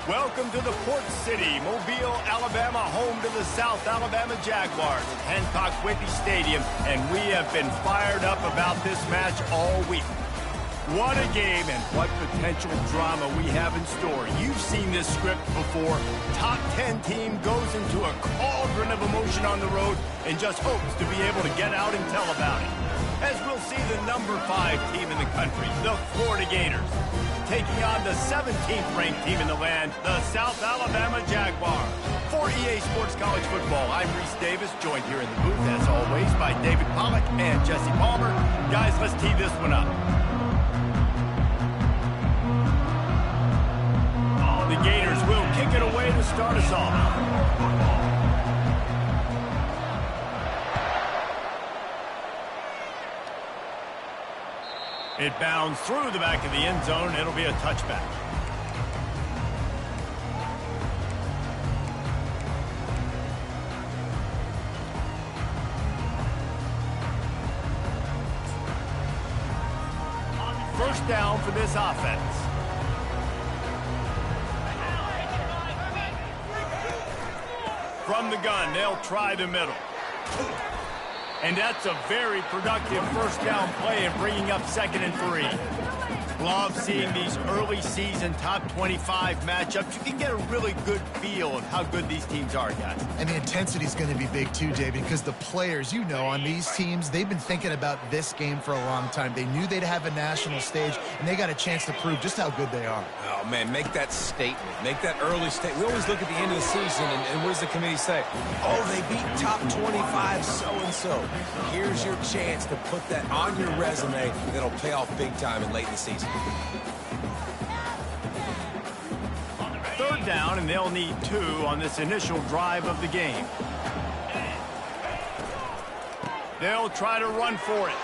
Welcome to the Port City, Mobile, Alabama, home to the South Alabama Jaguars at Hancock Whitney Stadium, and we have been fired up about this match all week. What a game and what potential drama we have in store. You've seen this script before. Top 10 team goes into a cauldron of emotion on the road and just hopes to be able to get out and tell about it. As we'll see the number 5 team in the country, the Florida Gators, taking on the 17th ranked team in the land, the South Alabama Jaguars. For EA Sports College Football, I'm Reese Davis, joined here in the booth, as always, by David Pollack and Jesse Palmer. Guys, let's tee this one up. The Gators will kick it away to start us off. It bounds through the back of the end zone. It'll be a touchback. First down for this offense. From the gun, they'll try the middle. And that's a very productive first down play and bringing up 2nd and 3. Love seeing these early season top 25 matchups. You can get a really good feel of how good these teams are, guys. And the intensity is going to be big too, David, because the players, you know, on these teams, they've been thinking about this game for a long time. They knew they'd have a national stage, and they got a chance to prove just how good they are. Oh, man, make that statement. Make that early statement. We always look at the end of the season, and what does the committee say? Oh, they beat top 25 so-and-so. Here's your chance to put that on your resume that'll pay off big time in late in the season. Third down, and they'll need 2 on this initial drive of the game. They'll try to run for it.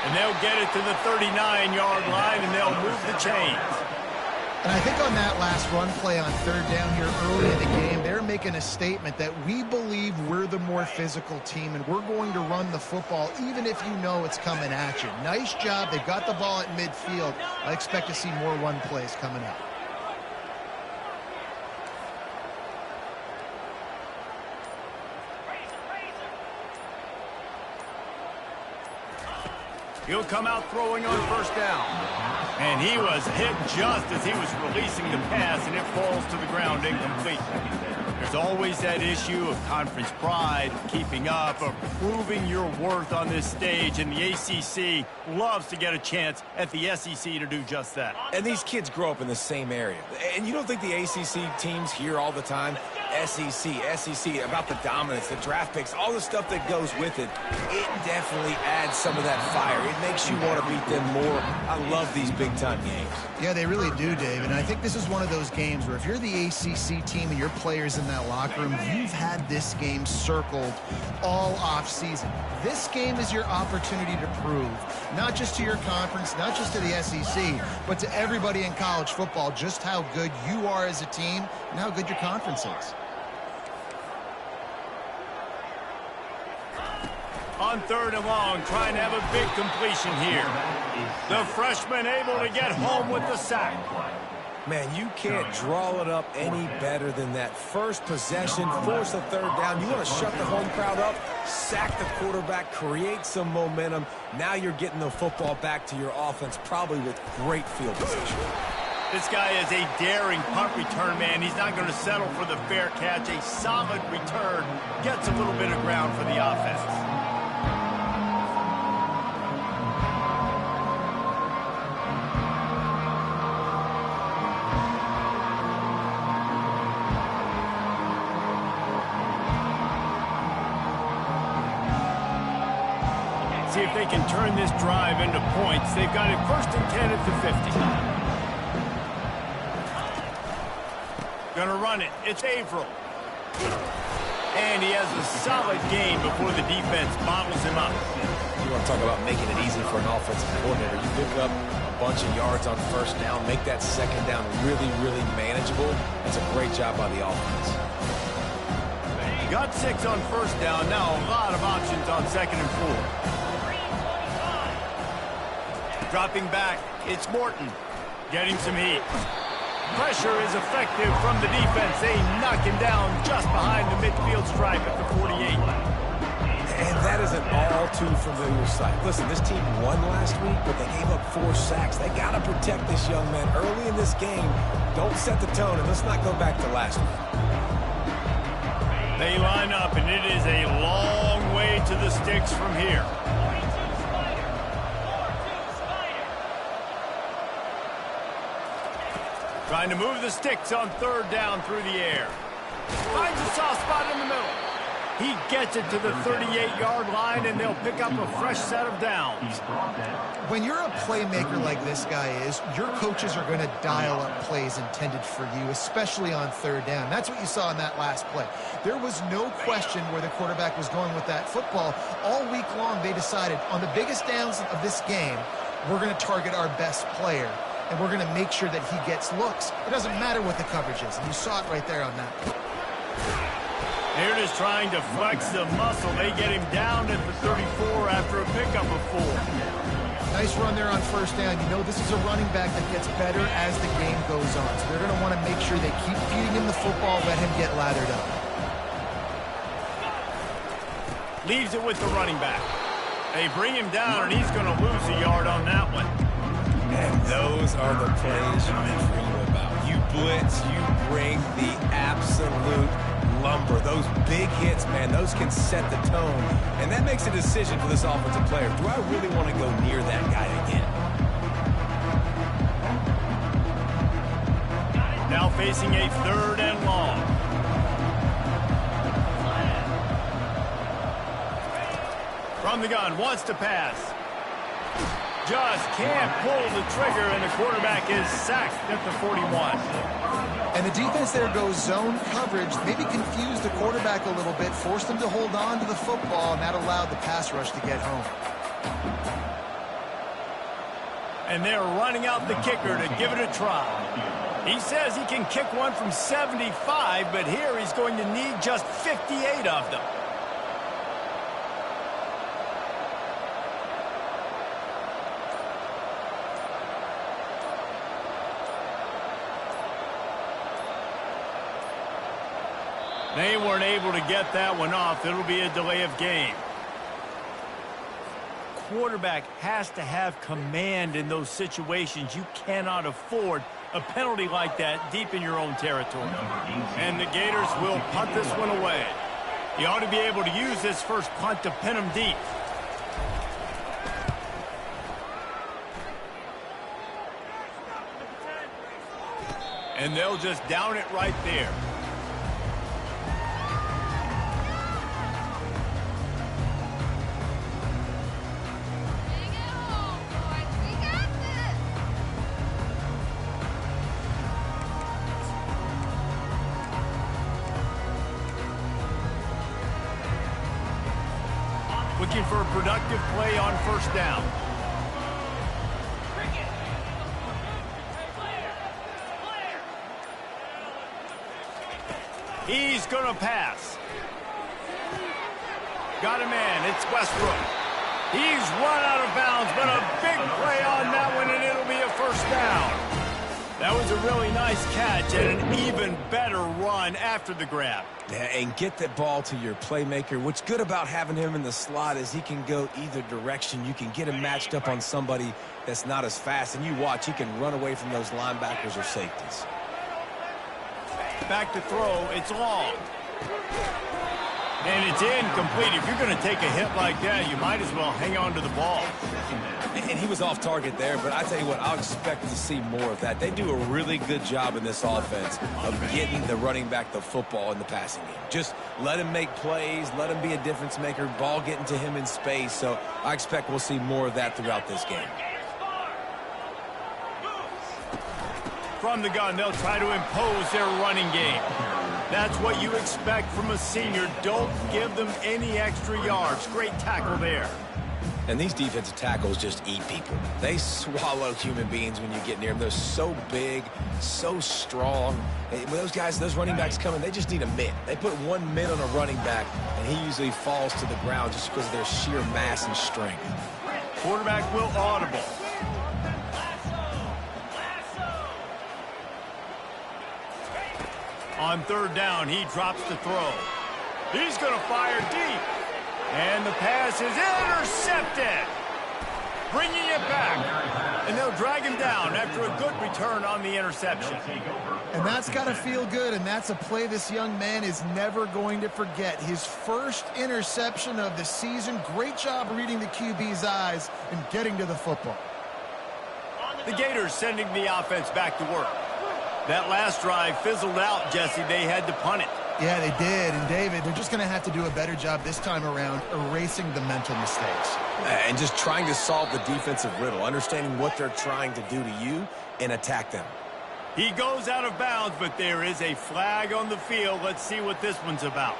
And they'll get it to the 39-yard line, and they'll move the chains. And I think on that last run play on third down here early in the game, they're making a statement that we believe we're the more physical team, and we're going to run the football even if you know it's coming at you. Nice job. They've got the ball at midfield. I expect to see more run plays coming up. He'll come out throwing on first down. And he was hit just as he was releasing the pass, and it falls to the ground incomplete. There's always that issue of conference pride, keeping up, of proving your worth on this stage, and the ACC loves to get a chance at the SEC to do just that. And these kids grow up in the same area. And you don't think the ACC teams hear all the time, SEC, about the dominance, the draft picks, all the stuff that goes with it. It definitely adds some of that fire. It makes you want to beat them more. I love these big-time games. Yeah, they really do, Dave. And I think this is one of those games where if you're the ACC team and your players in that locker room, you've had this game circled all off-season. This game is your opportunity to prove, not just to your conference, not just to the SEC, but to everybody in college football, just how good you are as a team and how good your conference is. On third and long, trying to have a big completion here. The freshman able to get home with the sack. Man, you can't draw it up any better than that. First possession, force a third down. You want to shut the home crowd up, sack the quarterback, create some momentum. Now you're getting the football back to your offense, probably with great field position. This guy is a daring punt return man. He's not going to settle for the fair catch. A solid return gets a little bit of ground for the offense. See if they can turn this drive into points. They've got it 1st and 10 at the 50. Gonna run it. It's Averill. And he has a solid gain before the defense bottles him up. You want to talk about making it easy for an offensive coordinator. You pick up a bunch of yards on first down, make that second down really, really manageable. That's a great job by the offense. Got 6 on first down. Now a lot of options on 2nd and 4. Dropping back, it's Morton. Getting some heat. Pressure is effective from the defense. They knock him down just behind the midfield stripe at the 48. And that is an all too familiar sight. Listen, this team won last week, but they gave up 4 sacks. They got to protect this young man early in this game. Don't set the tone, and let's not go back to last week. They line up, and it is a long way to the sticks from here. Trying to move the sticks on 3rd down through the air. Finds a soft spot in the middle. He gets it to the 38-yard line, and they'll pick up a fresh set of downs. When you're a playmaker like this guy is, your coaches are going to dial up plays intended for you, especially on 3rd down. That's what you saw in that last play. There was no question where the quarterback was going with that football. All week long, they decided on the biggest downs of this game, we're going to target our best player, and we're going to make sure that he gets looks. It doesn't matter what the coverage is, and you saw it right there on that play. They're just trying to flex the muscle. They get him down at the 34 after a pickup of 4. Nice run there on 1st down. You know this is a running back that gets better as the game goes on. So they're going to want to make sure they keep feeding him the football, let him get lathered up. Leaves it with the running back. They bring him down, and he's going to lose a yard on that one. And those are the plays you dream about. You blitz, you bring the absolute lumber. Those big hits, man, those can set the tone. And that makes a decision for this offensive player. Do I really want to go near that guy again? Now facing a 3rd and long. From the gun, wants to pass. Just can't pull the trigger, and the quarterback is sacked at the 41. And the defense there goes zone coverage, maybe confused the quarterback a little bit, forced him to hold on to the football, and that allowed the pass rush to get home. And they're running out the kicker to give it a try. He says he can kick one from 75, but here he's going to need just 58 of them. They weren't able to get that one off. It'll be a delay of game. Quarterback has to have command in those situations. You cannot afford a penalty like that deep in your own territory. And the Gators will punt this one away. You ought to be able to use this first punt to pin them deep. And they'll just down it right there. Looking for a productive play on 1st down. He's going to pass. Got a man. It's Westbrook. He's run out of bounds, but a big play on that one, and it'll be a 1st down. That was a really nice catch and an even better run after the grab. Yeah, and get that ball to your playmaker. What's good about having him in the slot is he can go either direction. You can get him matched up on somebody that's not as fast, and you watch, he can run away from those linebackers or safeties. Back to throw. It's long. And it's incomplete. If you're going to take a hit like that, you might as well hang on to the ball. And he was off target there, but I tell you what, I'll expect to see more of that. They do a really good job in this offense of getting the running back the football in the passing game. Just let him make plays, let him be a difference maker, ball getting to him in space. So I expect we'll see more of that throughout this game. From the gun, they'll try to impose their running game. That's what you expect from a senior. Don't give them any extra yards. Great tackle there. And these defensive tackles just eat people. They swallow human beings when you get near them. They're so big, so strong. When those guys, those running backs come in, they just need a mitt. They put 1 mitt on a running back, and he usually falls to the ground just because of their sheer mass and strength. Quarterback will audible. On third down, he drops the throw. He's going to fire deep. And the pass is intercepted. Bringing it back. And they'll drag him down after a good return on the interception. And that's got to feel good, and that's a play this young man is never going to forget. His first interception of the season. Great job reading the QB's eyes and getting to the football. The Gators sending the offense back to work. That last drive fizzled out, Jesse. They had to punt it. Yeah, they did. And, David, they're just going to have to do a better job this time around erasing the mental mistakes. And just trying to solve the defensive riddle, understanding what they're trying to do to you and attack them. He goes out of bounds, but there is a flag on the field. Let's see what this one's about.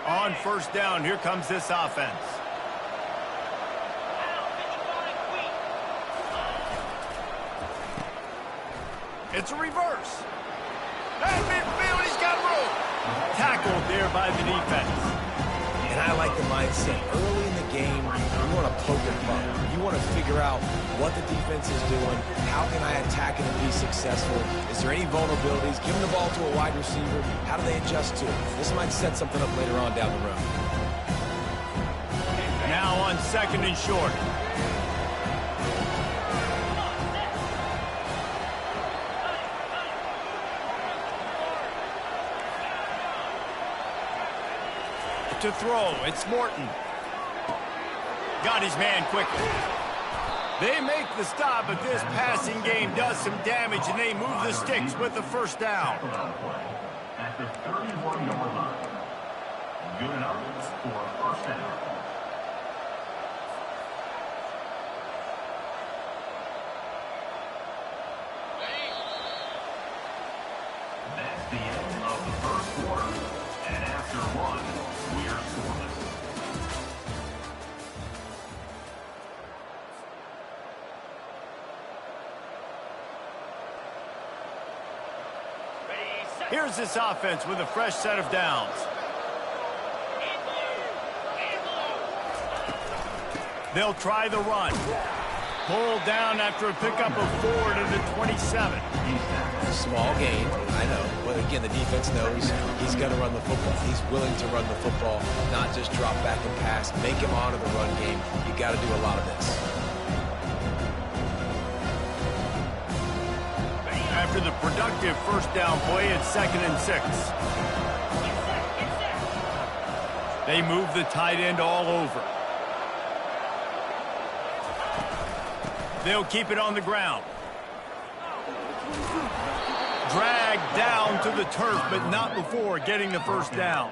On first down, here comes this offense. It's a reverse. At midfield, he's got room. Tackled there by the defense. And I like the mindset. Early in the game, you want to poke and punt. You want to figure out what the defense is doing. How can I attack it and be successful? Is there any vulnerabilities? Giving the ball to a wide receiver, how do they adjust to it? This might set something up later on down the road. Now on second and short. To throw, it's Morton. Got his man quickly. They make the stop, but this passing game does some damage, and they move the sticks with the first down. At the 31-yard line. Good enough for a first down. That's the end of the first quarter. And after one, we are scoreless. Here's this offense with a fresh set of downs. They'll try the run. Pulled down after a pickup of 4 to the 27. Small gain, I know. But again, the defense knows he's going to run the football. He's willing to run the football, not just drop back and pass. Make him honor the run game. You got to do a lot of this. After the productive first down play, it's 2nd and 6. They move the tight end all over. They'll keep it on the ground. Dragged down to the turf, but not before getting the first down.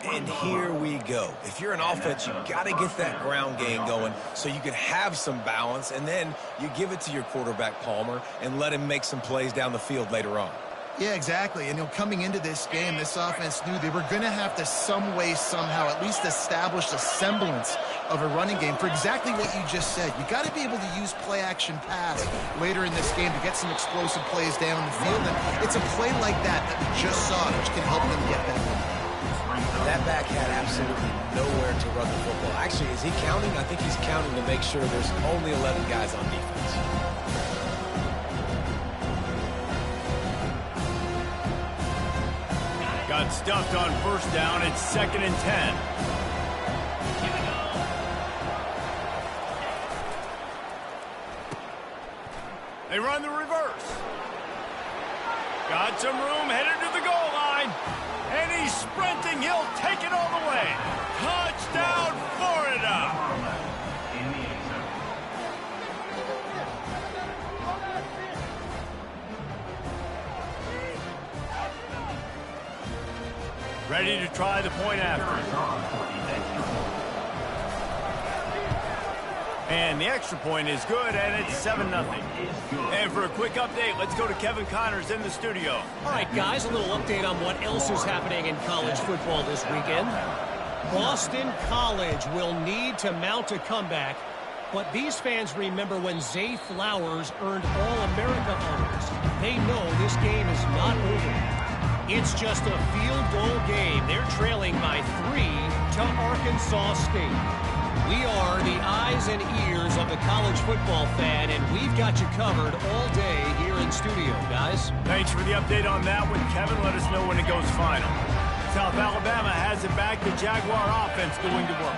And here we go. If you're an offense, you got to get that ground game going so you can have some balance, and then you give it to your quarterback, Palmer, and let him make some plays down the field later on. Yeah, exactly. And coming into this game, this offense knew they were going to have to some way, somehow, at least establish a semblance of a running game for exactly what you just said. You got to be able to use play-action pass later in this game to get some explosive plays down the field. And it's a play like that we just saw, which can help them get that one. That back had absolutely nowhere to run the football. Actually, is he counting? I think he's counting to make sure there's only 11 guys on defense. Got stuffed on first down. It's 2nd and 10. They run the reverse. Got some room, headed to the goal line. And he's sprinting. He'll take it all the way. Touchdown, Florida. Ready to try the point after. And the extra point is good, and it's 7-0. And for a quick update, let's go to Kevin Connors in the studio. All right, guys, a little update on what else is happening in college football this weekend. Boston College will need to mount a comeback, but these fans remember when Zay Flowers earned All-America honors. They know this game is not over. It's just a field goal game. They're trailing by 3 to Arkansas State. We are the eyes and ears of the college football fan, and we've got you covered all day here in studio, guys. Thanks for the update on that one, Kevin. Let us know when it goes final. South Alabama has it back. The Jaguar offense going to work.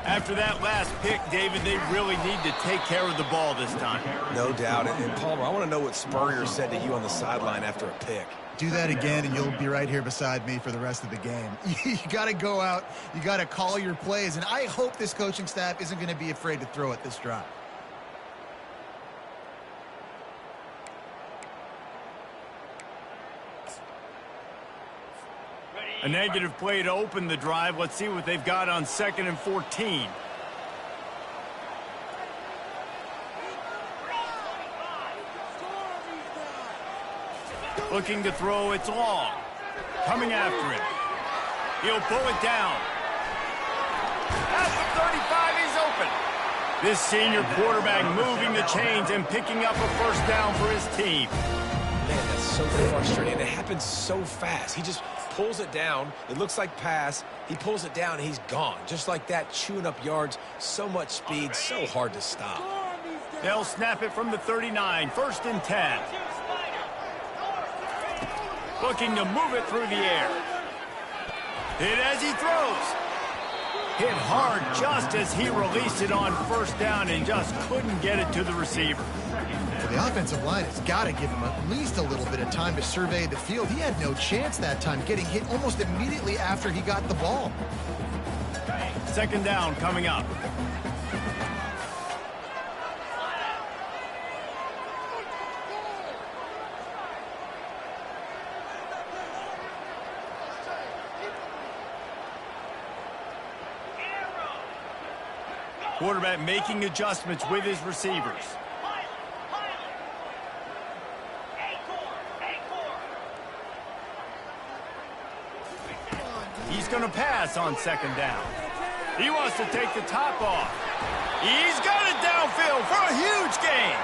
After that last pick, David, they really need to take care of the ball this time. No doubt. And Palmer, I want to know what Spurrier said to you on the sideline after a pick. Do that again, and you'll be right here beside me for the rest of the game. You got to go out. You got to call your plays, and I hope this coaching staff isn't going to be afraid to throw at this drive. A negative play to open the drive. Let's see what they've got on 2nd and 14. Looking to throw, it's long. Coming after him. He'll pull it down. At the 35, he's open. This senior quarterback moving the chains and picking up a first down for his team. Man, that's so frustrating. It happens so fast. He just pulls it down. It looks like pass. He pulls it down, and he's gone. Just like that, chewing up yards. So much speed, so hard to stop. They'll snap it from the 39, 1st and 10. Looking to move it through the air. Hit as he throws. Hit hard just as he released it on 1st down and just couldn't get it to the receiver. Well, the offensive line has got to give him at least a little bit of time to survey the field. He had no chance that time, getting hit almost immediately after he got the ball. 2nd down coming up. Quarterback making adjustments with his receivers. He's going to pass on 2nd down. He wants to take the top off. He's got it downfield for a huge gain.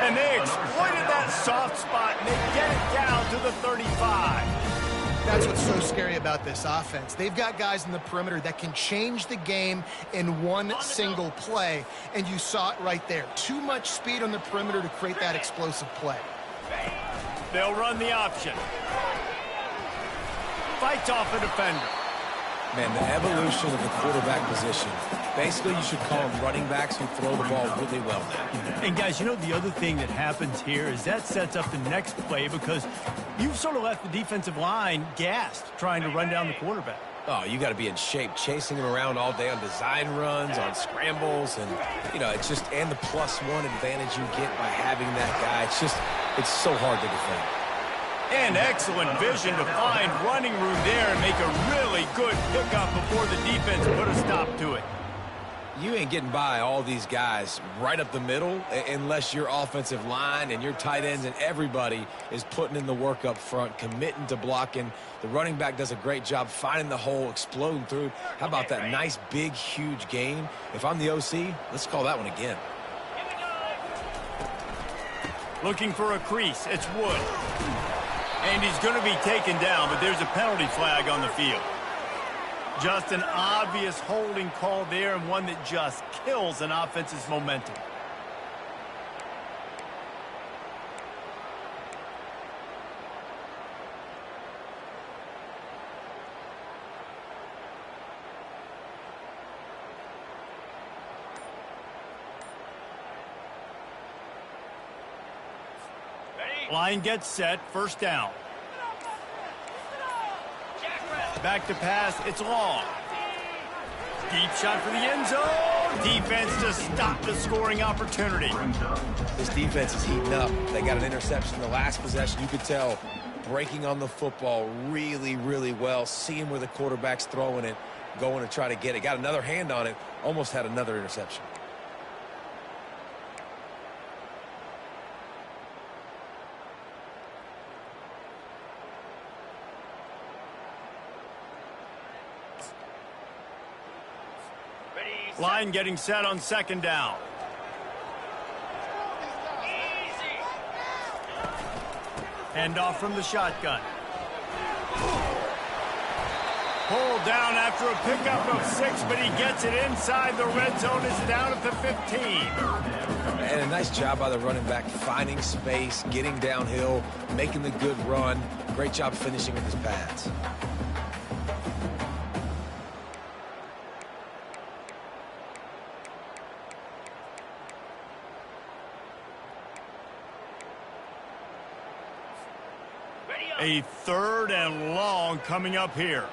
And they exploited that soft spot, and they get it down to the 35. That's what's so scary about this offense. They've got guys in the perimeter that can change the game in one single play, and you saw it right there. Too much speed on the perimeter to create that explosive play. They'll run the option. Fights off a defender. Man, the evolution of the quarterback position. Basically, you should call them running backs who throw the ball really well now. And, guys, you know, the other thing that happens here is that sets up the next play because you've sort of left the defensive line gassed trying to run down the quarterback. Oh, you got to be in shape, chasing him around all day on design runs, on scrambles, and, you know, it's just, and the +1 advantage you get by having that guy. It's so hard to defend. And excellent vision to find running room there and make a really good pickup before the defense put a stop to it. You ain't getting by all these guys right up the middle unless your offensive line and your tight ends and everybody is putting in the work up front, committing to blocking. The running back does a great job finding the hole, exploding through. How about that nice, big, huge gain? If I'm the OC, let's call that one again. Looking for a crease. It's Wood. And he's going to be taken down, but there's a penalty flag on the field. Just an obvious holding call there, and one that just kills an offense's momentum. Line gets set, 1st down. Back to pass, it's long. Deep shot for the end zone. Defense to stop the scoring opportunity. This defense is heating up. They got an interception the last possession. You could tell breaking on the football really, really well, seeing where the quarterback's throwing it, going to try to get it. Got another hand on it, almost had another interception. Line getting set on 2nd down. Hand off from the shotgun. Pulled down after a pickup of 6, but he gets it inside the red zone. Is down at the 15. And a nice job by the running back, finding space, getting downhill, making the good run. Great job finishing with his pads. A 3rd and long coming up here.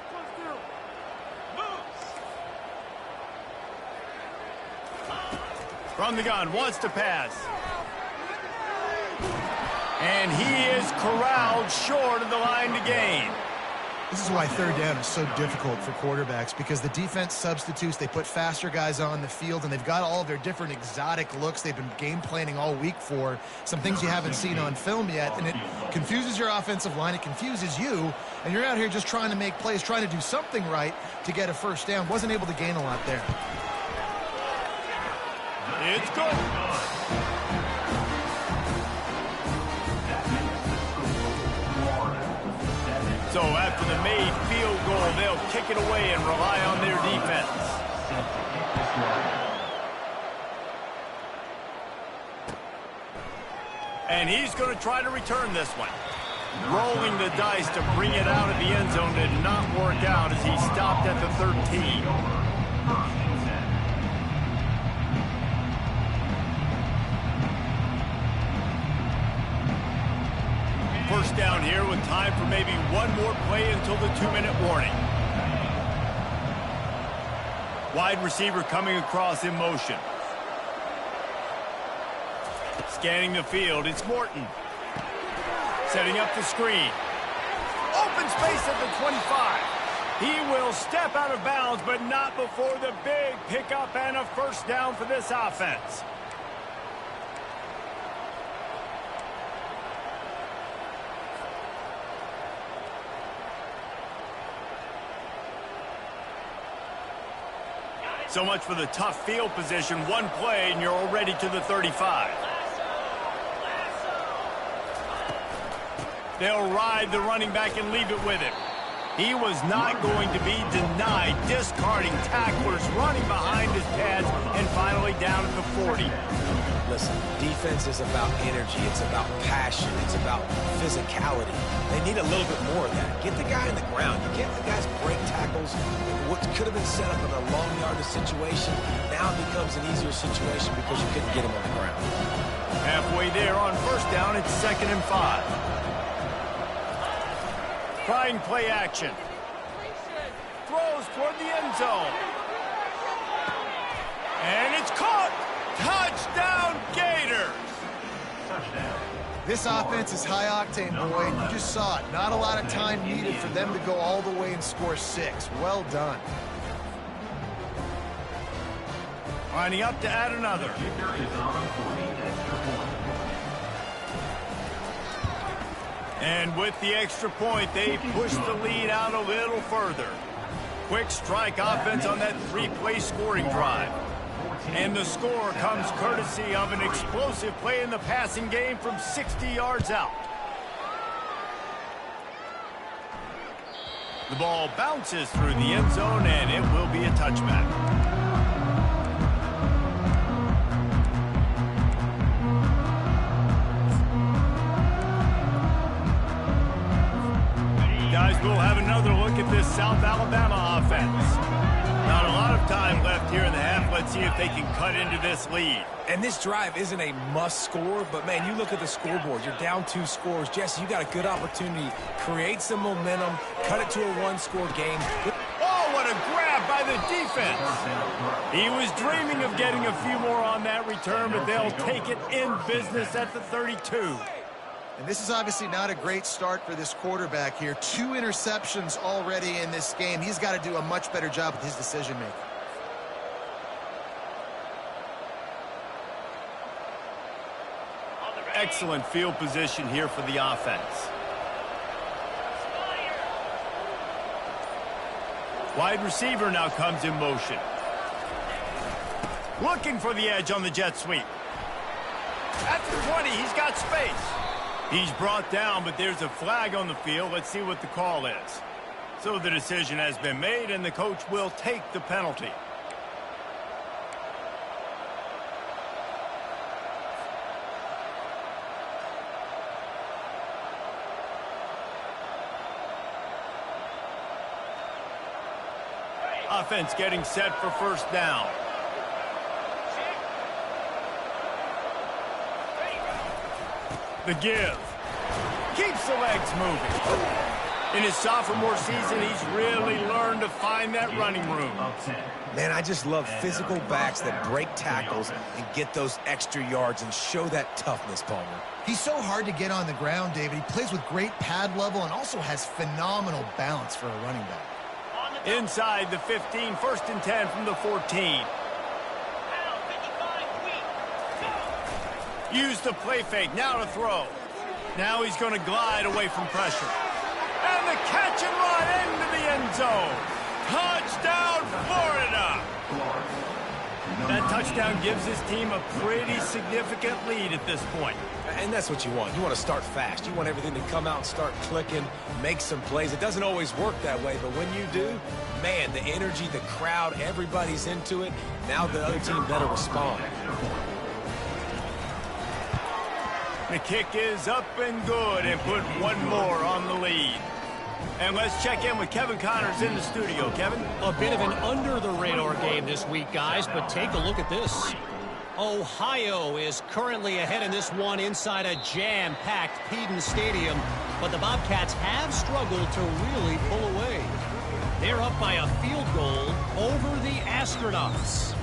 From the gun, wants to pass. And he is corralled short of the line to gain. This is why 3rd down is so difficult for quarterbacks, because the defense substitutes, they put faster guys on the field, and they've got all of their different exotic looks they've been game planning all week for, some things you haven't seen on film yet, and it confuses your offensive line, it confuses you, and you're out here just trying to make plays, trying to do something right to get a 1st down. Wasn't able to gain a lot there. It's good. So after the made field goal, they'll kick it away and rely on their defense. And he's going to try to return this one. Rolling the dice to bring it out of the end zone did not work out as he stopped at the 13. First down here with time for maybe one more play until the 2-minute warning. Wide receiver coming across in motion. Scanning the field, it's Morton. Setting up the screen. Open space at the 25. He will step out of bounds, but not before the big pickup and a 1st down for this offense. So much for the tough field position. One play, and you're already to the 35. They'll ride the running back and leave it with him. He was not going to be denied, discarding tacklers, running behind his pads, and finally down at the 40. Listen, defense is about energy. It's about passion. It's about physicality. They need a little bit more of that. Get the guy in the ground. You can't let guys break tackles. What could have been set up in a long yardage situation now becomes an easier situation because you couldn't get him on the ground. Halfway there on 1st down, it's 2nd and 5. Trying play action. Throws toward the end zone. And it's caught. Touchdown, Gators. This offense is high octane, boy. You just saw it. Not a lot of time needed for them to go all the way and score 6. Well done. Lining up to add another. And with the extra point, they push the lead out a little further. Quick strike offense on that 3-play scoring drive. And the score comes courtesy of an explosive play in the passing game from 60 yards out. The ball bounces through the end zone, and it will be a touchback. Guys, we'll have another look at this South Alabama offense. Not a lot of time left here in the half. Let's see if they can cut into this lead. And this drive isn't a must score, but man, you look at the scoreboard. You're down 2 scores. Jesse, you got a good opportunity. Create some momentum. Cut it to a 1-score game. Oh, what a grab by the defense. He was dreaming of getting a few more on that return, but they'll take it in business at the 32. And this is obviously not a great start for this quarterback here. 2 interceptions already in this game. He's got to do a much better job with his decision-making. Excellent field position here for the offense. Wide receiver now comes in motion. Looking for the edge on the jet sweep. At the 20, he's got space. He's brought down, but there's a flag on the field. Let's see what the call is. So the decision has been made, and the coach will take the penalty. Offense getting set for first down. The give. Keeps the legs moving. In his sophomore season, he's really learned to find that running room. Man, I just love physical backs that break tackles and get those extra yards and show that toughness, Palmer. He's so hard to get on the ground, David. He plays with great pad level and also has phenomenal balance for a running back. Inside the 15, first and 10 from the 14. Use the play fake, now to throw. Now he's going to glide away from pressure. And the catch and run into the end zone. Touchdown, Florida! That touchdown gives his team a pretty significant lead at this point. And that's what you want. You want to start fast. You want everything to come out and start clicking, make some plays. It doesn't always work that way, but when you do, man, the energy, the crowd, everybody's into it. Now the other team better respond. The kick is up and good, and put one more on the lead. And let's check in with Kevin Connors in the studio. Kevin? A bit of an under-the-radar game this week, guys, but take a look at this. Ohio is currently ahead in this one inside a jam-packed Peden Stadium, but the Bobcats have struggled to really pull away. They're up by a field goal over the Astronauts.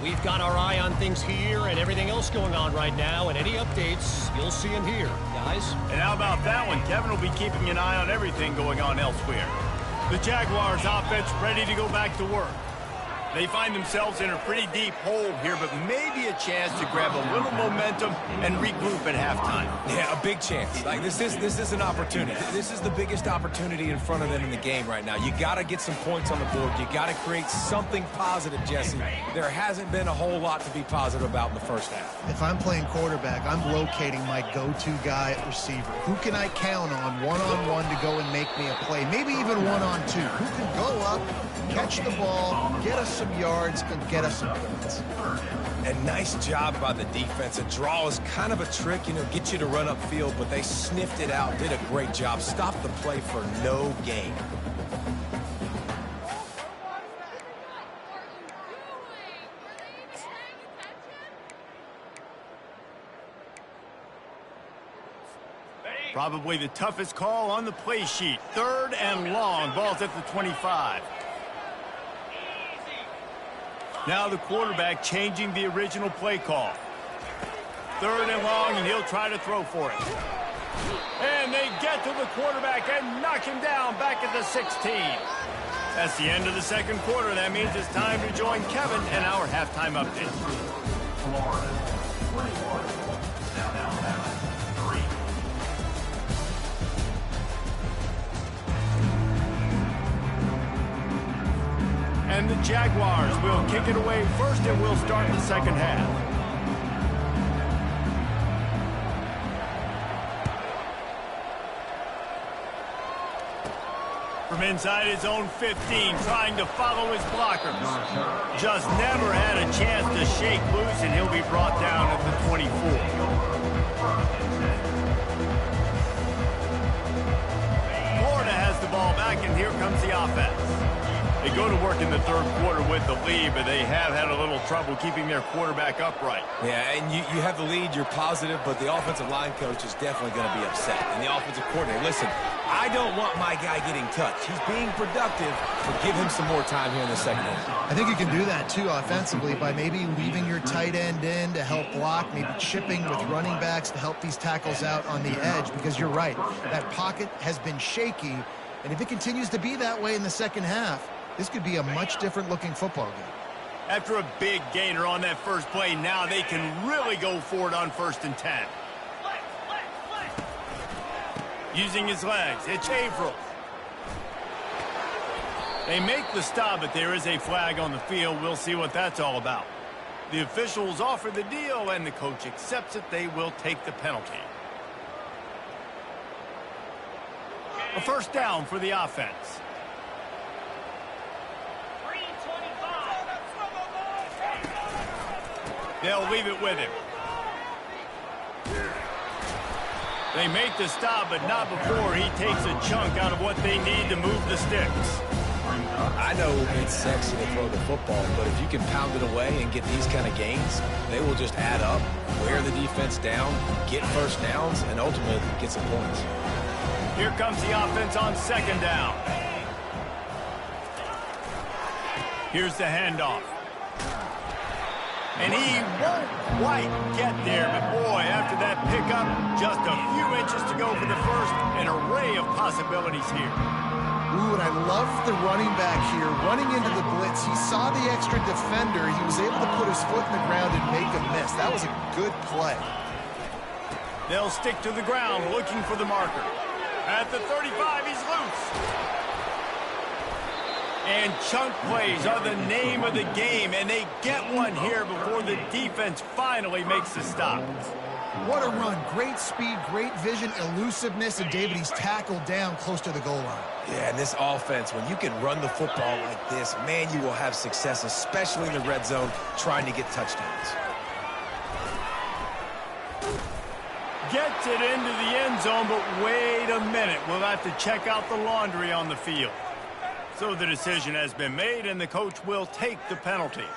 We've got our eye on things here and everything else going on right now, and any updates, you'll see them here, guys. And how about that one? Kevin will be keeping an eye on everything going on elsewhere. The Jaguars offense ready to go back to work. They find themselves in a pretty deep hole here, but maybe a chance to grab a little momentum and regroup at halftime. Yeah, a big chance. Like this is an opportunity. This is the biggest opportunity in front of them in the game right now. You got to get some points on the board. You got to create something positive, Jesse. There hasn't been a whole lot to be positive about in the first half. If I'm playing quarterback, I'm locating my go-to guy at receiver. Who can I count on one-on-one to go and make me a play? Maybe even one-on-two. Who can go up, catch the ball, get us some yards, and get us some points. And nice job by the defense. A draw is kind of a trick, get you to run upfield, but they sniffed it out, did a great job. Stopped the play for no gain. Probably the toughest call on the play sheet. Third and long. Ball's at the 25. Now the quarterback changing the original play call. Third and long, and he'll try to throw for it. And they get to the quarterback and knock him down back at the 16. That's the end of the second quarter. That means it's time to join Kevin and our halftime update. Florida, 21. Now Alabama, 3. And the Jaguars will kick it away first, and we'll start the second half. From inside his own 15, trying to follow his blockers. Just never had a chance to shake loose, and he'll be brought down at the 24. Florida has the ball back, and here comes the offense. They go to work in the third quarter with the lead, but they have had a little trouble keeping their quarterback upright. Yeah, and you have the lead, you're positive, but the offensive line coach is definitely going to be upset. And the offensive coordinator, listen, I don't want my guy getting touched. He's being productive, but give him some more time here in the second half. I think you can do that, too, offensively, by maybe leaving your tight end in to help block, maybe chipping with running backs to help these tackles out on the edge, because you're right, that pocket has been shaky, and if it continues to be that way in the second half, this could be a much different-looking football game. After a big gainer on that first play, now they can really go for it on first and 10. Using his legs, it's Averill. They make the stop, but there is a flag on the field. We'll see what that's all about. The officials offer the deal, and the coach accepts it. They will take the penalty. A first down for the offense. They'll leave it with him. They make the stop, but not before he takes a chunk out of what they need to move the sticks. I know it's sexy to throw the football, but if you can pound it away and get these kind of gains, they will just add up, wear the defense down, get first downs, and ultimately get some points. Here comes the offense on second down. Here's the handoff. And he won't quite get there, but boy, after that pickup, just a few inches to go for the first. An array of possibilities here. Ooh, and I love the running back here. Running into the blitz, he saw the extra defender. He was able to put his foot in the ground and make a miss. That was a good play. They'll stick to the ground looking for the marker. At the 35, he's loose. And chunk plays are the name of the game, and they get one here before the defense finally makes the stop. What a run. Great speed, great vision, elusiveness, and David, he's tackled down close to the goal line. Yeah, and this offense, when you can run the football like this, man, you will have success, especially in the red zone, trying to get touchdowns. Gets it into the end zone, but wait a minute. We'll have to check out the laundry on the field. So the decision has been made, and the coach will take the penalty.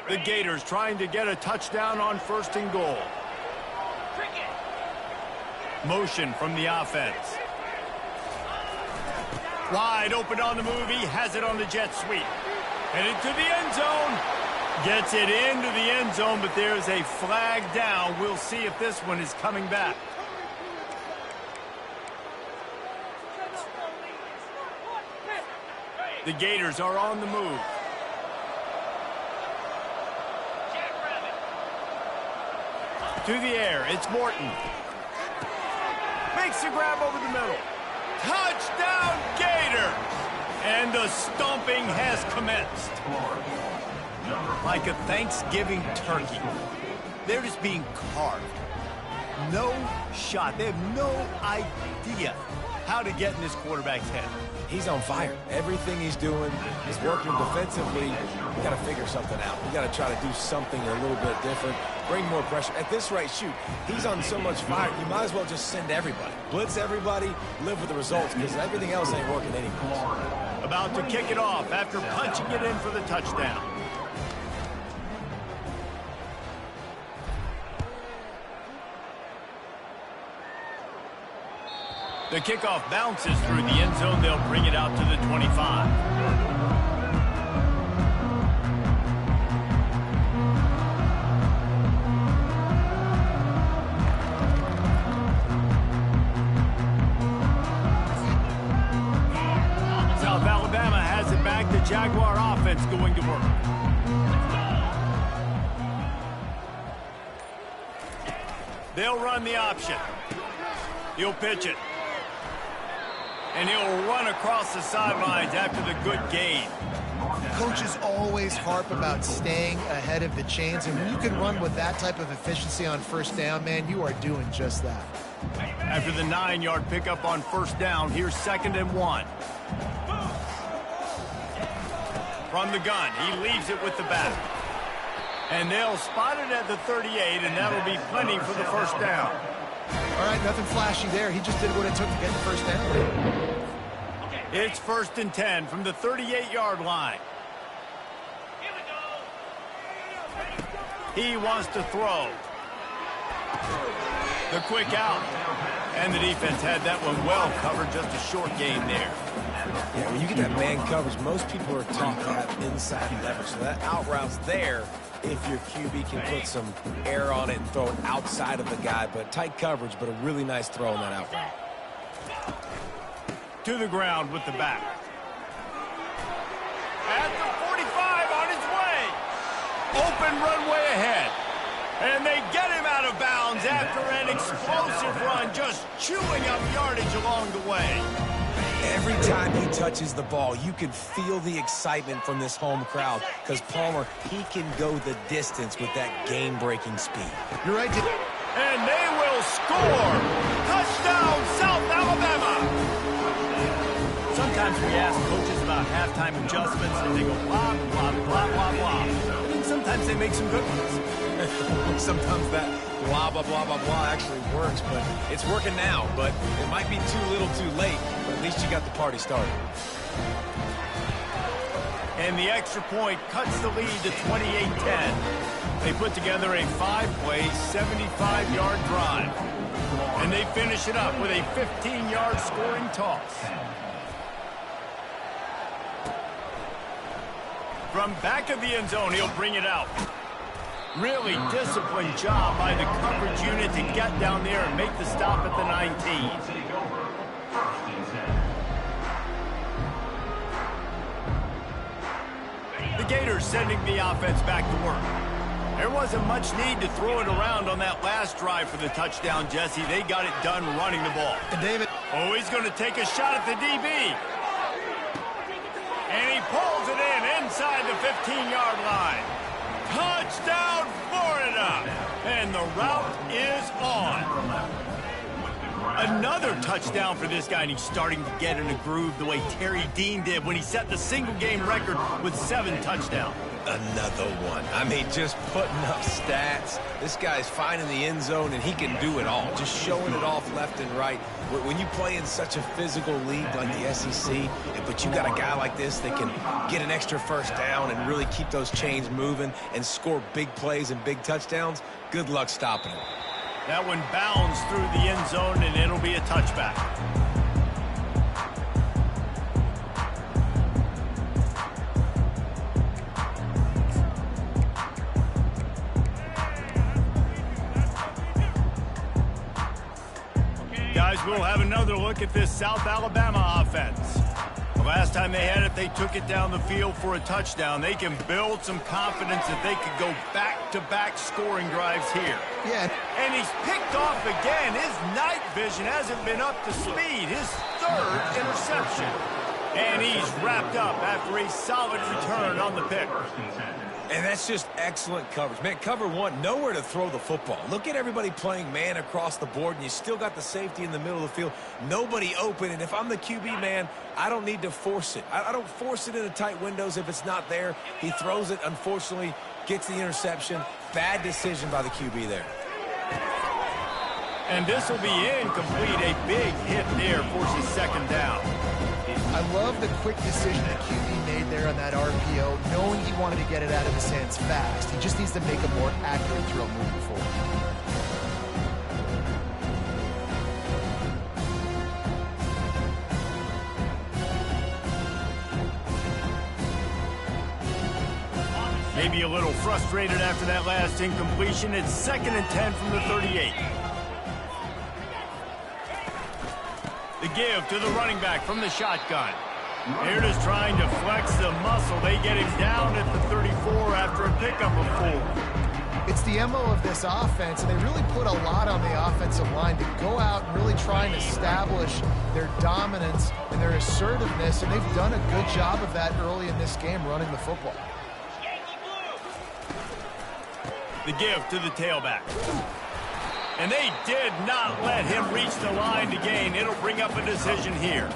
The Gators trying to get a touchdown on 1st and goal. Motion from the offense. Wide open on the move. He has it on the jet sweep. Headed to the end zone. Gets it into the end zone, but there's a flag down. We'll see if this one is coming back. The Gators are on the move. To the air, it's Morton. Makes the grab over the middle. Touchdown, Gators! And the stomping has commenced. Like a Thanksgiving turkey. They're just being carved. No shot. They have no idea how to get in this quarterback's head. He's on fire. Everything he's doing is working defensively. We got to figure something out. We got to try to do something a little bit different. Bring more pressure. At this rate, shoot, he's on so much fire, you might as well just send everybody. Blitz everybody, live with the results, because everything else ain't working anymore. About to kick it off after punching it in for the touchdown. The kickoff bounces through the end zone. They'll bring it out to the 25. South Alabama has it back. The Jaguar offense going to work. They'll run the option. He'll pitch it. And he'll run across the sidelines after the good gain. Coaches always harp about staying ahead of the chains, and when you can run with that type of efficiency on 1st down, man, you are doing just that. After the 9-yard pickup on 1st down, here's 2nd and 1. From the gun, he leaves it with the back. And they'll spot it at the 38, and that'll be plenty for the 1st down. All right, nothing flashy there. He just did what it took to get the 1st down. It's 1st and 10 from the 38-yard line. He wants to throw. The quick out. And the defense had that one well covered, just a short gain there. Yeah, when you get that man coverage, most people are taught to have inside leverage. So that out route's there if your QB can put some air on it and throw it outside of the guy. But tight coverage, but a really nice throw on that out route. To the ground with the back. At the 45 on his way. Open runway ahead. And they get him out of bounds after an explosive run, just chewing up yardage along the way. Every time he touches the ball, you can feel the excitement from this home crowd because Palmer, he can go the distance with that game-breaking speed. You're right. And they will score. Touchdown, South Alabama. Sometimes we ask coaches about halftime adjustments, and they go blah, blah, blah, blah, blah. And sometimes they make some good ones. Sometimes that blah, blah, blah, blah, blah actually works, but it's working now. But it might be too little too late, but at least you got the party started. And the extra point cuts the lead to 28-10. They put together a 5-play, 75-yard drive. And they finish it up with a 15-yard scoring toss. From back of the end zone, he'll bring it out. Really disciplined job by the coverage unit to get down there and make the stop at the 19. The Gators sending the offense back to work. There wasn't much need to throw it around on that last drive for the touchdown, Jesse. They got it done running the ball. And David. Oh, he's going to take a shot at the DB. And he pulls it in inside the 15-yard line. Touchdown, Florida! And the route is on. Another touchdown for this guy, and he's starting to get in a groove the way Terry Dean did when he set the single-game record with 7 touchdowns. Another one. I mean, just putting up stats. This guy's finding the end zone, and he can do it all. Just showing it off left and right. When you play in such a physical league like the SEC, but you got a guy like this that can get an extra first down and really keep those chains moving and score big plays and big touchdowns, good luck stopping him. That one bounds through the end zone, and it'll be a touchback. Guys, we'll have another look at this South Alabama offense. The last time they had it, they took it down the field for a touchdown. They can build some confidence that they could go back-to-back scoring drives here. Yeah. And he's picked off again. His night vision hasn't been up to speed. His 3rd interception. And he's wrapped up after a solid return on the pick. And that's just excellent coverage. Man, cover one, nowhere to throw the football. Look at everybody playing man across the board, and you still got the safety in the middle of the field. Nobody open, and if I'm the QB man, I don't need to force it. I don't force it into tight windows if it's not there. He throws it, unfortunately, gets the interception. Bad decision by the QB there. And this will be incomplete. A big hit there forces 2nd down. I love the quick decision that QB made there on that RPO, knowing he wanted to get it out of his hands fast. He just needs to make a more accurate throw moving forward. Maybe a little frustrated after that last incompletion. It's 2nd and 10 from the 38. The give to the running back from the shotgun. They're just trying to flex the muscle. They get him down at the 34 after a pickup of 4. It's the MO of this offense, and they really put a lot on the offensive line to go out and really try and establish their dominance and their assertiveness, and they've done a good job of that early in this game running the football. The give to the tailback. And they did not let him reach the line to gain. It'll bring up a decision here.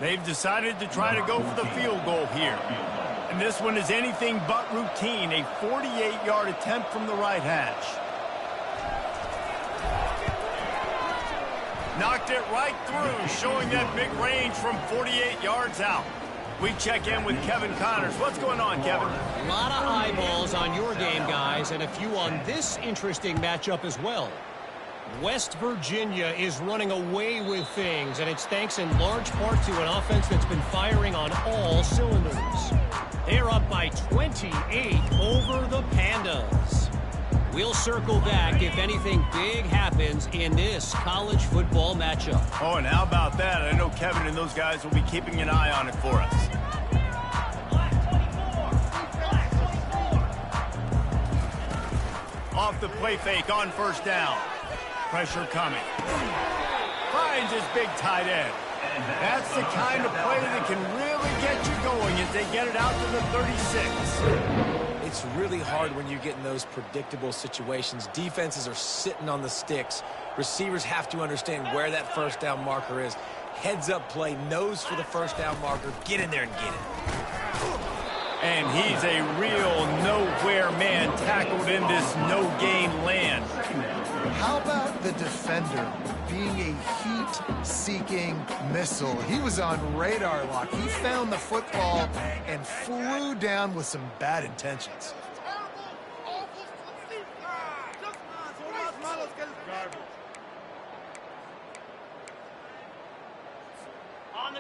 They've decided to try to go for the field goal here. And this one is anything but routine. A 48-yard attempt from the right hash. Knocked it right through, showing that big range from 48 yards out. We check in with Kevin Connors. What's going on, Kevin? A lot of eyeballs on your game, guys, and a few on this interesting matchup as well. West Virginia is running away with things, and it's thanks in large part to an offense that's been firing on all cylinders. They're up by 28 over the Pandas. We'll circle back if anything big happens in this college football matchup. Oh, and how about that? I know Kevin and those guys will be keeping an eye on it for us. Off the play fake on 1st down. Pressure coming. Finds his big tight end. That's the kind of play that can really get you going as they get it out to the 36. it's really hard when you get in those predictable situations. Defenses are sitting on the sticks. Receivers have to understand where that first down marker is. Heads up play, nose for the first down marker. Get in there and get it. And he's a real nowhere man tackled in this no-gain land. How about the defender being a heat-seeking missile? He was on radar lock. He found the football and flew down with some bad intentions.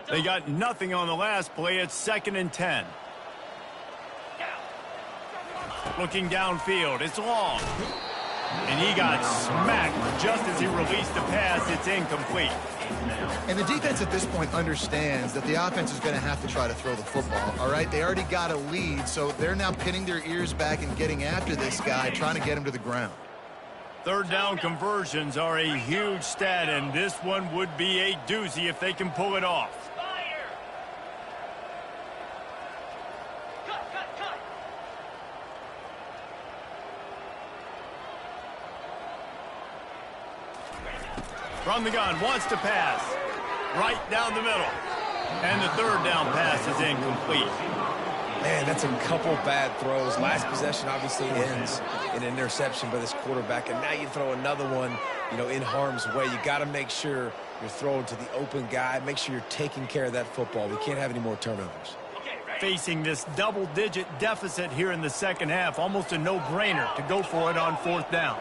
They got nothing on the last play. It's 2nd and 10. Looking downfield, it's long. And he got smacked just as he released the pass. It's incomplete. And the defense at this point understands that the offense is going to have to try to throw the football, all right? They already got a lead, so they're now pinning their ears back and getting after this guy, trying to get him to the ground. 3rd down conversions are a huge stat, and this one would be a doozy if they can pull it off. From the gun, wants to pass. Right down the middle. And the 3rd down pass is incomplete. Man, that's a couple bad throws. Last possession obviously ends in an interception by this quarterback, and now you throw another one, in harm's way. You got to make sure you're throwing to the open guy. Make sure you're taking care of that football. We can't have any more turnovers. Facing this double-digit deficit here in the second half, almost a no-brainer to go for it on 4th down.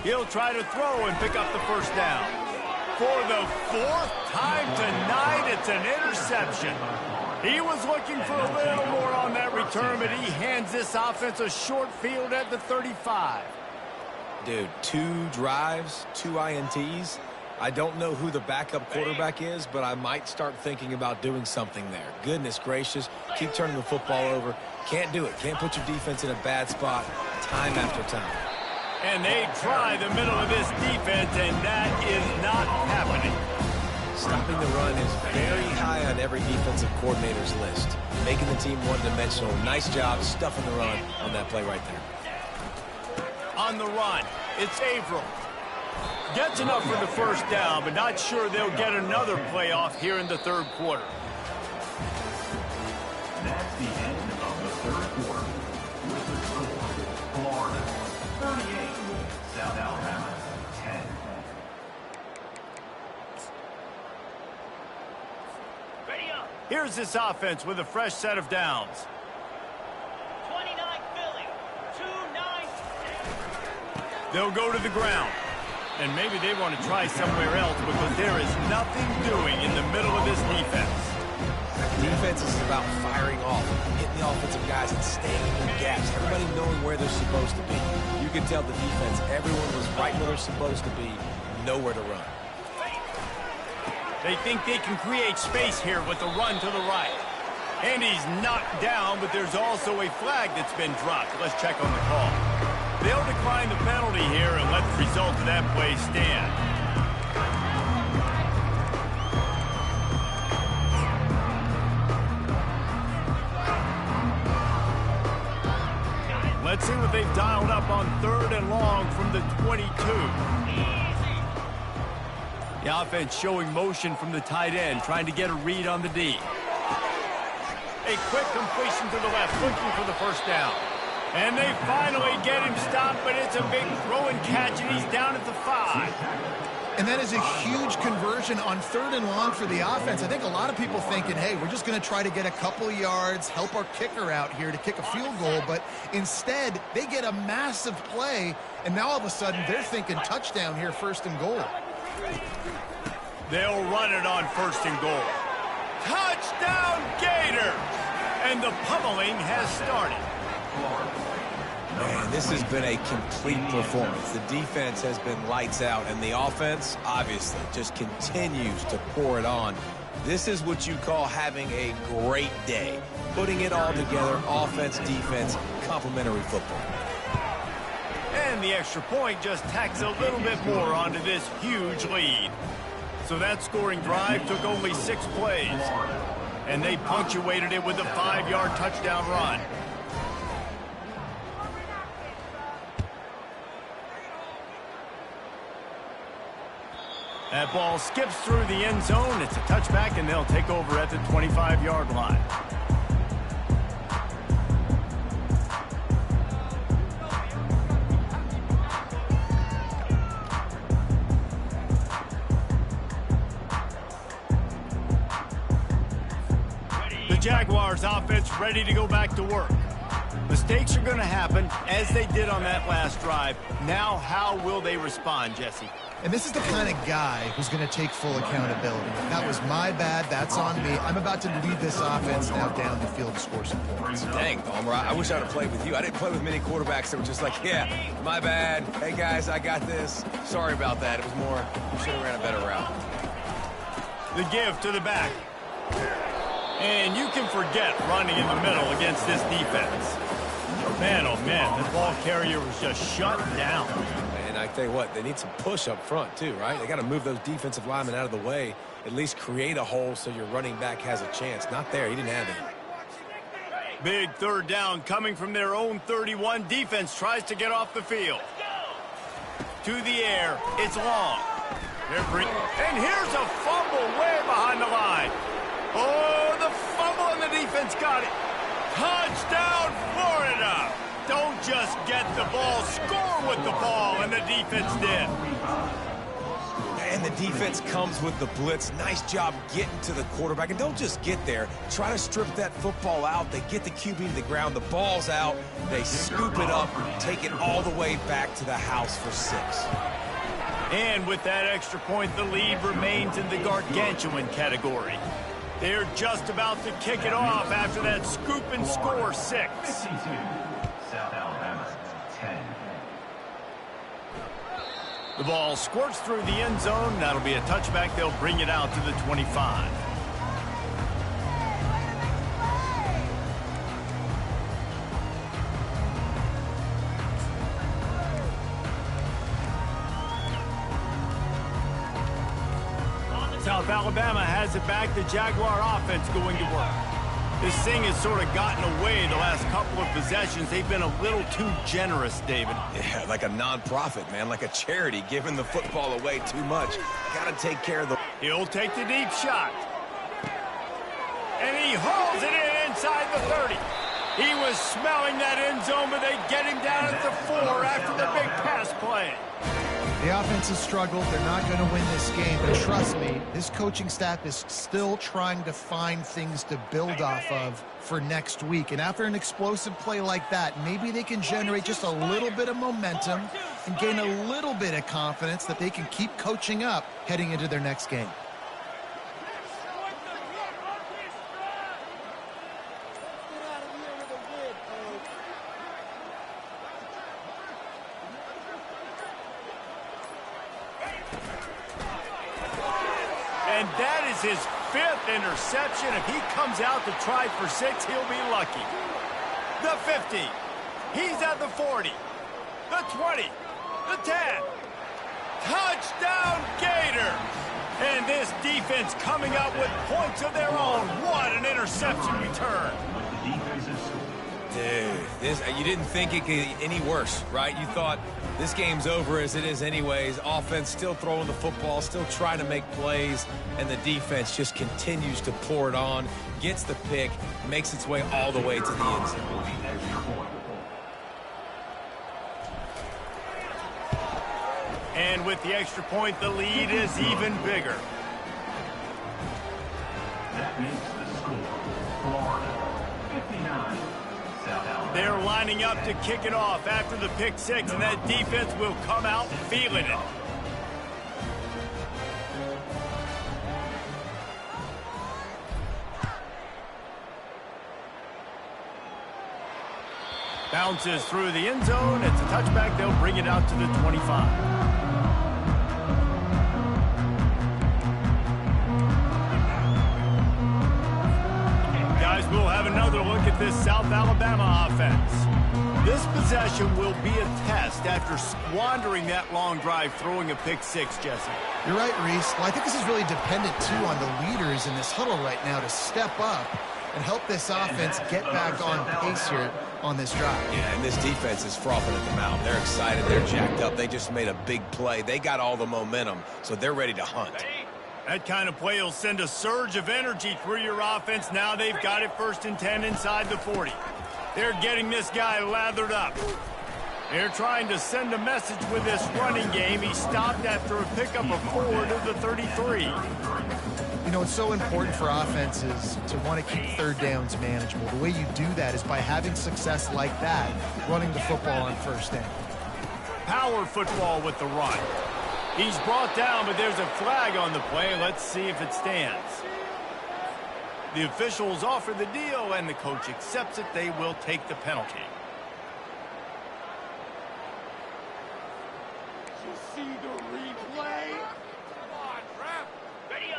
He'll try to throw and pick up the first down. For the 4th time tonight, it's an interception. He was looking for a little more on that return, but he hands this offense a short field at the 35. Dude, 2 drives, 2 INTs. I don't know who the backup quarterback is, but I might start thinking about doing something there. Goodness gracious, keep turning the football over. Can't do it. Can't put your defense in a bad spot time after time. And they try the middle of this defense, and that is not happening. Stopping the run is very high on every defensive coordinator's list. Making the team one-dimensional. Nice job stuffing the run on that play right there. On the run, it's Averill. Gets enough for the first down, but not sure they'll get another playoff here in the 3rd quarter. That's the end of the 3rd quarter. With the score, Florida 38, South Alabama 10. Here's this offense with a fresh set of downs. 29 Philly, 2-9. They'll go to the ground. And maybe they want to try somewhere else because there is nothing doing in the middle of this defense. Defense is about firing off, hitting the offensive guys and staying in their gaps. Everybody knowing where they're supposed to be. You can tell the defense, everyone was right where they're supposed to be, nowhere to run. They think they can create space here with the run to the right. And he's knocked down, but there's also a flag that's been dropped. Let's check on the call. They'll decline the penalty here and let the result of that play stand. Let's see what they've dialed up on 3rd and long from the 22. The offense showing motion from the tight end, trying to get a read on the D. A quick completion to the left, looking for the first down. And they finally get him stopped, but it's a big throw and catch, and he's down at the 5. And that is a huge conversion on 3rd and long for the offense. I think a lot of people thinking, hey, we're just going to try to get a couple yards, help our kicker out here to kick a field goal. But instead, they get a massive play, and now all of a sudden they're thinking touchdown here, 1st and goal. They'll run it on 1st and goal. Touchdown, Gators! And the pummeling has started. Man, this has been a complete performance. The defense has been lights out, and the offense, obviously, just continues to pour it on. This is what you call having a great day. Putting it all together, offense, defense, complementary football. And the extra point just tacks a little bit more onto this huge lead. So that scoring drive took only 6 plays. And they punctuated it with a 5-yard touchdown run. That ball skips through the end zone. It's a touchback, and they'll take over at the 25-yard line. The Jaguars offense ready to go back to work. Mistakes are going to happen, as they did on that last drive. Now, how will they respond, Jesse? And this is the kind of guy who's going to take full accountability. That was my bad. That's on me. I'm about to lead this offense now down the field to score some points. Dang, Palmer, I wish I'd have played with you. I didn't play with many quarterbacks that were just like, yeah, my bad. Hey, guys, I got this. Sorry about that. It was more, we should have ran a better route. The give to the back. And you can forget running in the middle against this defense. Man, oh man, the ball carrier was just shut down. And I tell you what, they need some push up front too, right? They got to move those defensive linemen out of the way, at least create a hole so your running back has a chance. Not there, he didn't have it. Big third down coming from their own 31. Defense tries to get off the field. To the air, it's long. And here's a fumble way behind the line. Oh, the fumble and the defense got it. Touchdown, Florida. Don't just get the ball, score with the ball, and the defense did. And the defense comes with the blitz. Nice job getting to the quarterback. And don't just get there. Try to strip that football out. They get the QB to the ground. The ball's out. They scoop it up, take it all the way back to the house for 6. And with that extra point, the lead remains in the gargantuan category. They're just about to kick it off after that scoop and score 6. 52, South Alabama, 10. The ball squirts through the end zone. That'll be a touchback. They'll bring it out to the 25. South Alabama has it back. The Jaguar offense going to work. This thing has sort of gotten away the last couple of possessions. They've been a little too generous, David. Yeah, like a non-profit, man, like a charity, giving the football away too much. Got to take care of the... He'll take the deep shot. And he hauls it in inside the 30. He was smelling that end zone, but they get him down at the 4 after the big pass play. The offense has struggled. They're not going to win this game. But trust me, this coaching staff is still trying to find things to build off of for next week. And after an explosive play like that, maybe they can generate just a little bit of momentum and gain a little bit of confidence that they can keep coaching up heading into their next game. And that is his 5th interception. If he comes out to try for 6, he'll be lucky. The 50. He's at the 40. The 20. The 10. Touchdown, Gators. And this defense coming up with points of their own. What an interception return. Dude, you didn't think it could get any worse, right? You thought this game's over as it is anyways. Offense still throwing the football, still trying to make plays, and the defense just continues to pour it on, gets the pick, makes its way all the way to the end zone. And with the extra point, the lead is even bigger. That makes the score Florida 59. They're lining up to kick it off after the pick 6, and that defense will come out feeling it. Bounces through the end zone. It's a touchback. They'll bring it out to the 25. We'll have another look at this South Alabama offense. This possession will be a test after squandering that long drive, throwing a pick 6, Jesse. You're right, Reese. Well, I think this is really dependent, too, on the leaders in this huddle right now to step up and help this offense get back on pace here on this drive. Yeah, and this defense is frothing at the mouth. They're excited. They're jacked up. They just made a big play. They got all the momentum, so they're ready to hunt. That kind of play will send a surge of energy through your offense. Now they've got it 1st and 10 inside the 40. They're getting this guy lathered up. They're trying to send a message with this running game. He stopped after a pickup of 4 to the 33. You know, it's so important for offenses to want to keep third downs manageable. The way you do that is by having success like that, running the football on 1st down. Power football with the run. He's brought down, but there's a flag on the play. Let's see if it stands. The officials offer the deal, and the coach accepts it. They will take the penalty.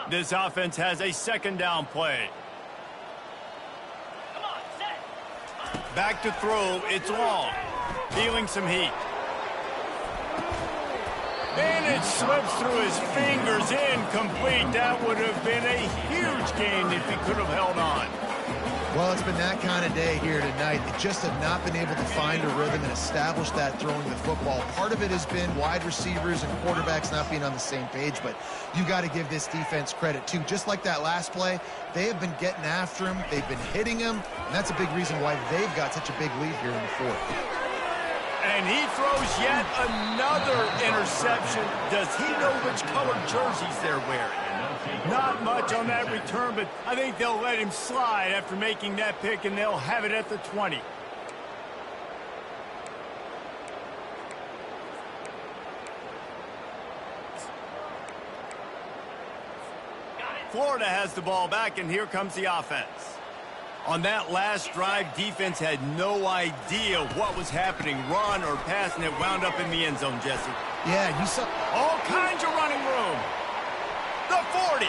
This offense has a 2nd down play. Come on, set. Back to throw. It's long. Feeling some heat. And it slips through his fingers. Incomplete. That would have been a huge gain if he could have held on. Well, it's been that kind of day here tonight. They just have not been able to find a rhythm and establish that throwing the football. Part of it has been wide receivers and quarterbacks not being on the same page, but you got to give this defense credit too. Just like that last play, they have been getting after him. They've been hitting him, and that's a big reason why they've got such a big lead here in the 4th. And he throws yet another interception. Does he know which colored jerseys they're wearing? Not much on that return, but I think they'll let him slide after making that pick, and they'll have it at the 20. Florida has the ball back, and here comes the offense. On that last drive, defense had no idea what was happening, run or pass, and it wound up in the end zone, Jesse. Yeah, you saw all kinds of running room. The 40.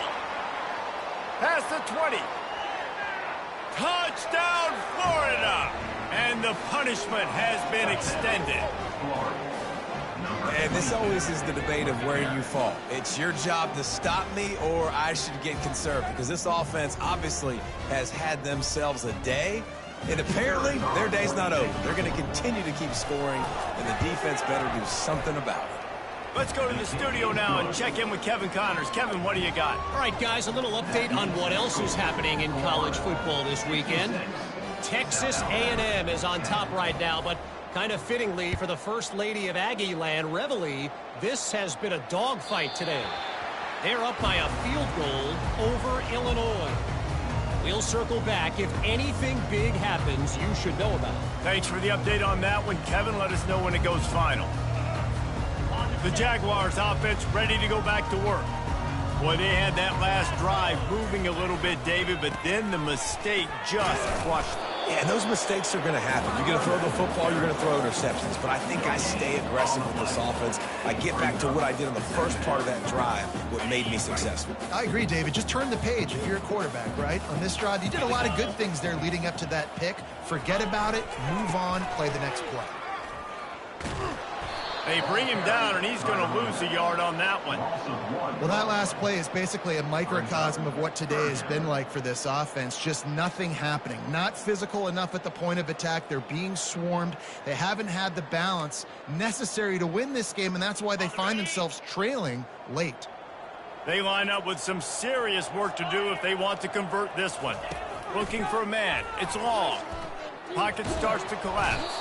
Past the 20. Touchdown, Florida. And the punishment has been extended. And this always is the debate of where you fall. It's your job to stop me, or I should get conserved, because this offense obviously has had themselves a day, and apparently their day's not over. They're going to continue to keep scoring, and the defense better do something about it. Let's go to the studio now and check in with Kevin Connors. Kevin, what do you got? All right, guys, a little update on what else is happening in college football this weekend. Texas A&M is on top right now, but kind of fittingly for the First Lady of Aggie Land, Reveille, this has been a dogfight today. They're up by a field goal over Illinois. We'll circle back. If anything big happens, you should know about it. Thanks for the update on that one, Kevin. Let us know when it goes final. The Jaguars offense ready to go back to work. Boy, they had that last drive moving a little bit, David, but then the mistake just crushed them. Yeah, and those mistakes are going to happen. You're going to throw the football, you're going to throw interceptions. But I think I stay aggressive with this offense. I get back to what I did on the first part of that drive, what made me successful. I agree, David. Just turn the page if you're a quarterback, right? On this drive, you did a lot of good things there leading up to that pick. Forget about it, move on, play the next play. They bring him down, and he's going to lose a yard on that one. Well, that last play is basically a microcosm of what today has been like for this offense. Just nothing happening. Not physical enough at the point of attack. They're being swarmed. They haven't had the balance necessary to win this game, and that's why they find themselves trailing late. They line up with some serious work to do if they want to convert this one. Looking for a man. It's long. Pocket starts to collapse.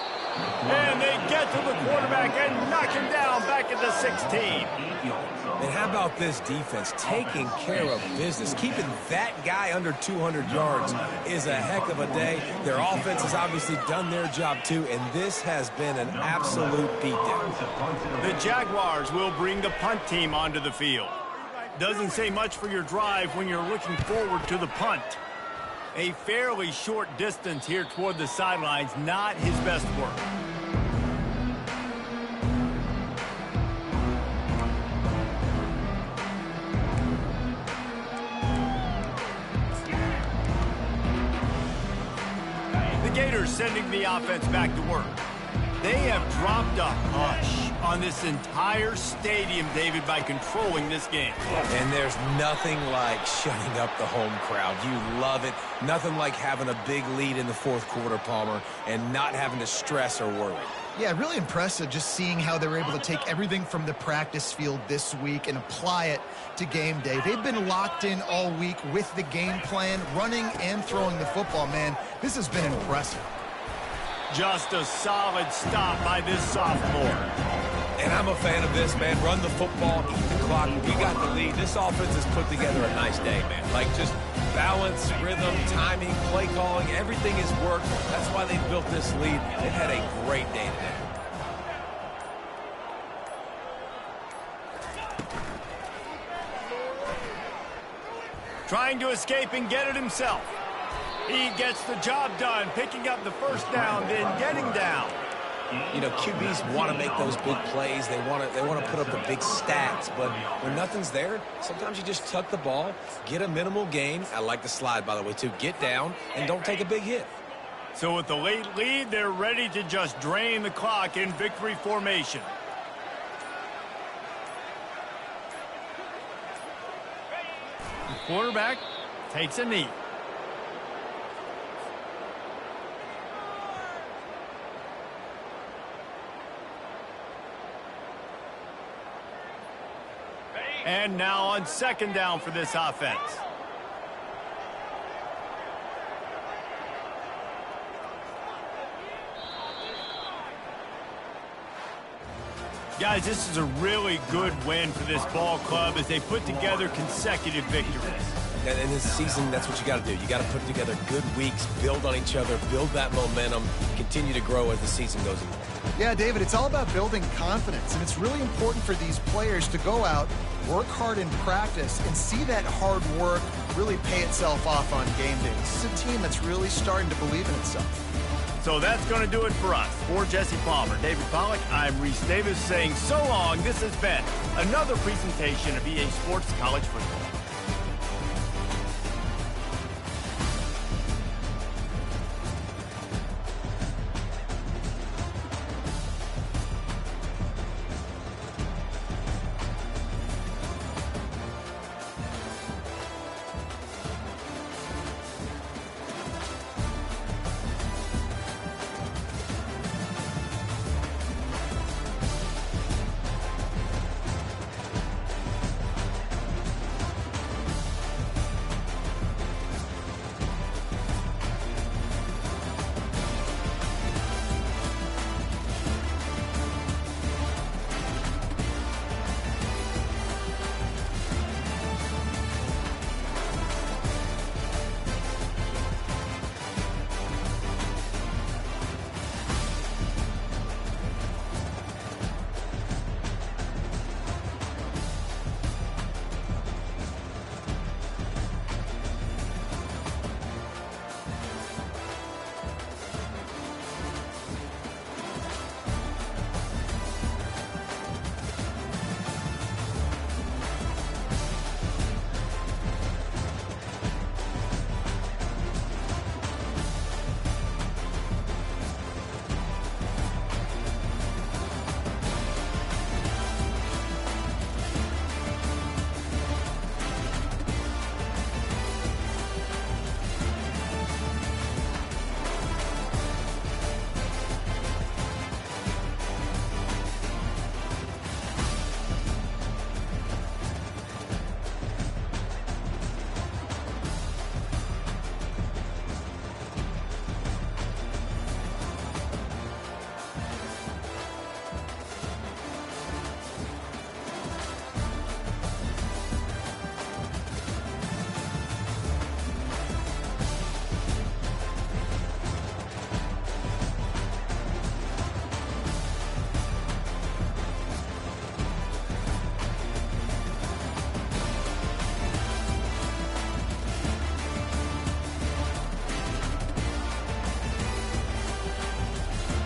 And they get to the quarterback and knock him down back at the 16. And how about this defense taking care of business? Keeping that guy under 200 yards is a heck of a day. Their offense has obviously done their job too, and this has been an absolute beatdown. The Jaguars will bring the punt team onto the field. Doesn't say much for your drive when you're looking forward to the punt. A fairly short distance here toward the sidelines, not his best work. The Gators sending the offense back to work. They have dropped a on this entire stadium, David, by controlling this game. And there's nothing like shutting up the home crowd. You love it. Nothing like having a big lead in the fourth quarter, Palmer, and not having to stress or worry. Yeah, really impressive just seeing how they were able to take everything from the practice field this week and apply it to game day. They've been locked in all week with the game plan, running and throwing the football. Man, this has been impressive. Just a solid stop by this sophomore. And I'm a fan of this, man. Run the football, eat the clock. We got the lead. This offense has put together a nice day, man. Like just balance, rhythm, timing, play calling, everything has worked. That's why they built this lead. They've had a great day today. Trying to escape and get it himself. He gets the job done, picking up the first down, then getting down. You know, QBs want to make those big plays. They want to put up the big stats. But when nothing's there, sometimes you just tuck the ball, get a minimal gain. I like the slide, by the way, too. Get down and don't take a big hit. So with the late lead, they're ready to just drain the clock in victory formation. The quarterback takes a knee. And now on second down for this offense. Guys, this is a really good win for this ball club as they put together consecutive victories. And in this season, that's what you got to do. You got to put together good weeks, build on each other, build that momentum, continue to grow as the season goes along. Yeah, David, it's all about building confidence, and it's really important for these players to go out, work hard in practice, and see that hard work really pay itself off on game day. This is a team that's really starting to believe in itself. So that's going to do it for us. For Jesse Palmer, David Pollack, I'm Reese Davis saying so long. This has been another presentation of EA Sports College Football.